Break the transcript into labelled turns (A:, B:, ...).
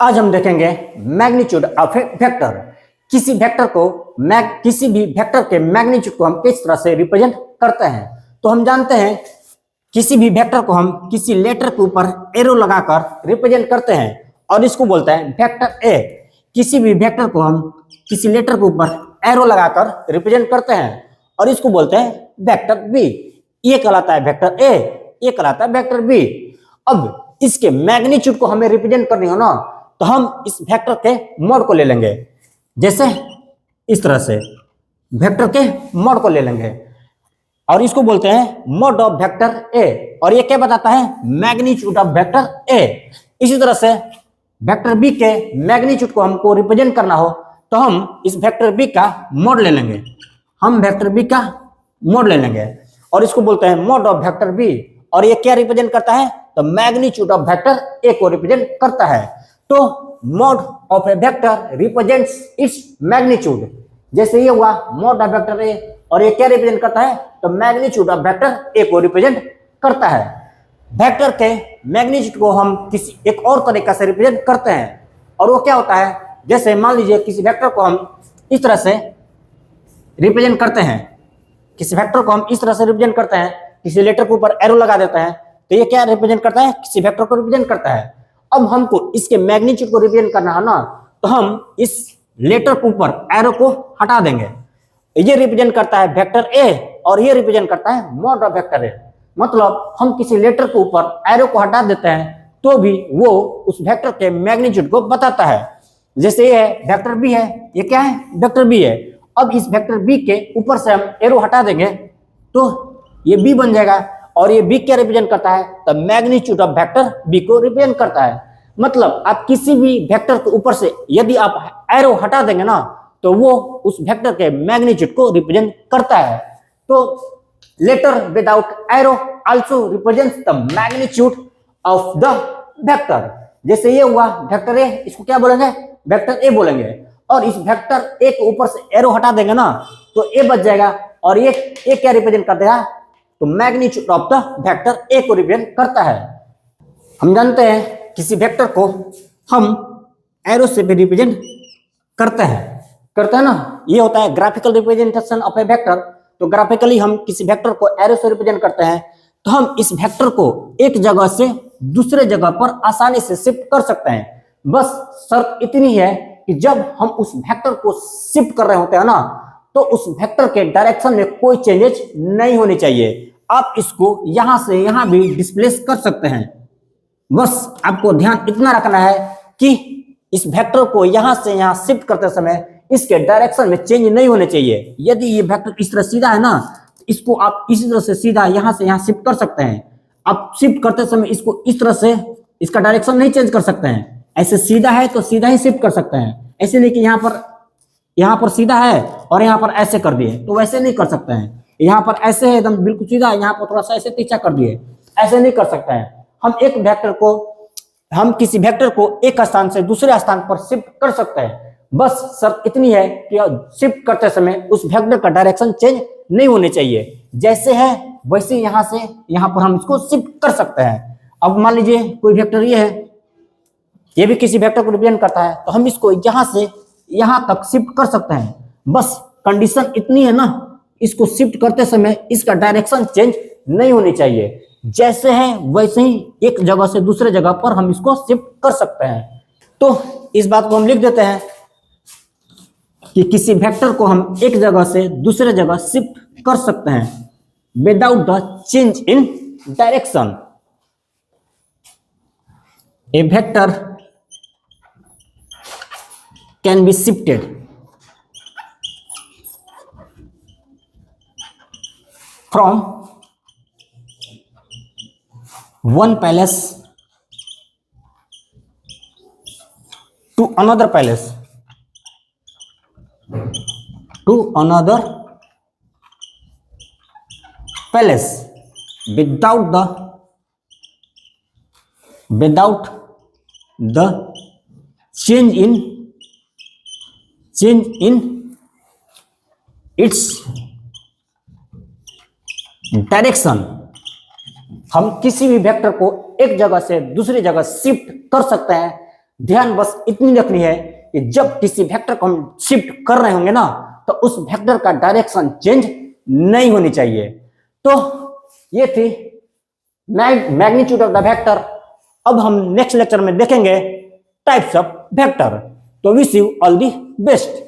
A: आज हम देखेंगे मैग्नीट्यूड ऑफ ए वेक्टर। किसी भी वेक्टर के मैग्नीट्यूड को हम किस तरह से रिप्रेजेंट करते हैं। तो हम जानते हैं किसी भी वेक्टर को हम किसी लेटर के ऊपर एरो लगाकर रिप्रेजेंट करते हैं और इसको बोलते हैं वेक्टर ए। किसी भी वेक्टर को हम किसी लेटर के ऊपर एरो लगाकर रिप्रेजेंट करते हैं और इसको बोलते हैं वेक्टर बी। ये कहलाता है वेक्टर ए, ये कहलाता है वेक्टर बी। अब इसके मैग्नीट्यूड को हमें रिप्रेजेंट करनी हो ना, तो हम इस वेक्टर के मॉड को ले लेंगे। जैसे इस तरह से वेक्टर के मॉड को ले लेंगे और इसको बोलते हैं मॉड ऑफ वेक्टर ए। और ये क्या बताता है? Magnitude of vector A. इसी तरह से वेक्टर बी के मैग्नीट्यूड को हमको रिप्रेजेंट करना हो तो हम इस वेक्टर बी का मॉड ले लेंगे। हम वेक्टर बी का मॉड ले लेंगे और इसको बोलते हैं मॉड ऑफ वेक्टर बी। और ये क्या रिप्रेजेंट करता है? तो मैग्नीट्यूड ऑफ वेक्टर ए को रिप्रेजेंट करता है। तो mod of A vector represents its magnitude. जैसे ये हुआ मॉड ऑफ वेक्टर ए और ये क्या रिप्रेजेंट करता है? तो मैग्नीट्यूड ऑफ वेक्टर ए को रिप्रेजेंट करता है। वेक्टर के मैग्नीट्यूड को हम किसी एक और तरीका से रिप्रेजेंट करते हैं और वो क्या होता है? जैसे मान लीजिए किसी वेक्टर को हम इस तरह से रिप्रेजेंट करते हैं, किसी वेक्टर को हम इस तरह से रिप्रेजेंट करते हैं, किसी लेटर के ऊपर एरो लगा देते हैं, तो ये क्या रिप्रेजेंट करता है? किसी वेक्टर को रिप्रेजेंट करता है। अब हमको इसके मैग्नीट्यूड को रिप्रेजेंट करना है ना, तो हम इस लेटर के ऊपर एरो को हटा देंगे। ये रिप्रेजेंट करता है वेक्टर ए और ये रिप्रेजेंट करता है मॉड ऑफ वेक्टर ए। मतलब हम किसी लेटर के ऊपर एरो को हटा देते हैं तो भी वो उस वेक्टर के मैग्नीट्यूड को बताता है। जैसे ये है वेक्टर बी है, ये क्या है? वेक्टर बी है। अब इस वेक्टर बी के ऊपर से हम एरो हटा देंगे तो ये बी बन जाएगा और ये बी क्या रिप्रेजेंट करता है? तो मैग्नीट्यूड ऑफ वेक्टर बी को रिप्रेजेंट करता है। मतलब आप किसी भी वेक्टर के ऊपर से यदि आप एरो हटा देंगे ना, तो वो उस वेक्टर के मैग्नीट्यूड को रिप्रेजेंट करता है। तो letter without arrow also represents the magnitude of the vector. जैसे ये हुआ वेक्टर ए, इसको क्या बोलेंगे? वेक्टर ए बोलेंगे। और इस वेक्टर ए के ऊपर से एरो हटा देंगे ना, तो ए बच जाएगा और ये ए क्या रिप्रेजेंट कर देगा? तो magnitude of the vector A को रिप्रेजेंट करता है। हम जानते हैं किसी वेक्टर को हम एरो से भी रिप्रेजेंट करते हैं ना। ये होता है graphical representation of A vector. तो ग्राफिकली हम किसी वेक्टर को एरो से रिप्रेजेंट करते हैं तो हम इस वेक्टर को एक जगह से दूसरे जगह पर आसानी से शिफ्ट कर सकते हैं। बस शर्त इतनी है कि जब हम उस वेक्टर को शिफ्ट कर रहे होते हैं ना, तो उस वेक्टर के डायरेक्शन में कोई चेंजेस नहीं होनी चाहिए। आप इसको यहां से यहां भी डिस्प्लेस कर सकते हैं। बस आपको ध्यान इतना रखना है कि इस वेक्टर को यहां से यहां शिफ्ट करते समय इसके डायरेक्शन में चेंज नहीं होने चाहिए। यदि ये वेक्टर इस तरह सीधा है ना, इसको आप इसी तरह से सीधा यहां से यहां शिफ्ट कर सकते हैं। आप शिफ्ट करते समय इसको इस तरह से इसका डायरेक्शन नहीं चेंज कर सकते हैं। ऐसे सीधा है तो सीधा ही शिफ्ट कर सकते हैं। ऐसे नहीं कि यहाँ पर सीधा है और यहाँ पर ऐसे कर दिए, तो वैसे नहीं कर सकते हैं। यहाँ पर ऐसे है एकदम बिल्कुल सीधा, यहाँ पर थोड़ा सा ऐसे तिरछा कर दिए, ऐसे नहीं कर सकते हैं। हम किसी वेक्टर को एक स्थान से दूसरे स्थान पर शिफ्ट कर सकते हैं। बस शर्त इतनी है कि शिफ्ट करते समय उस वेक्टर का डायरेक्शन चेंज नहीं होने चाहिए। जैसे है वैसे यहाँ से यहाँ पर हम इसको शिफ्ट कर सकते हैं। अब मान लीजिए कोई वेक्टर ये है, ये भी किसी वेक्टर को रिप्रेजेंट करता है, तो हम इसको यहाँ से यहाँ तक शिफ्ट कर सकते हैं। बस कंडीशन इतनी है ना, इसको शिफ्ट करते समय इसका डायरेक्शन चेंज नहीं होनी चाहिए। जैसे है वैसे ही एक जगह से दूसरे जगह पर हम इसको शिफ्ट कर सकते हैं। तो इस बात को हम लिख देते हैं कि किसी वेक्टर को हम एक जगह से दूसरे जगह शिफ्ट कर सकते हैं without the change in direction. A vector can be shifted from one palace to another palace without the change in its direction. हम किसी भी वेक्टर को एक जगह से दूसरी जगह शिफ्ट कर सकते हैं ध्यान बस इतनी रखनी है कि जब किसी वेक्टर को हम शिफ्ट कर रहे होंगे ना तो उस वेक्टर का डायरेक्शन चेंज नहीं होनी चाहिए। तो ये थी मैग्नीट्यूड ऑफ द वेक्टर। अब हम नेक्स्ट लेक्चर में देखेंगे टाइप्स ऑफ वेक्टर। तो wish you all the best.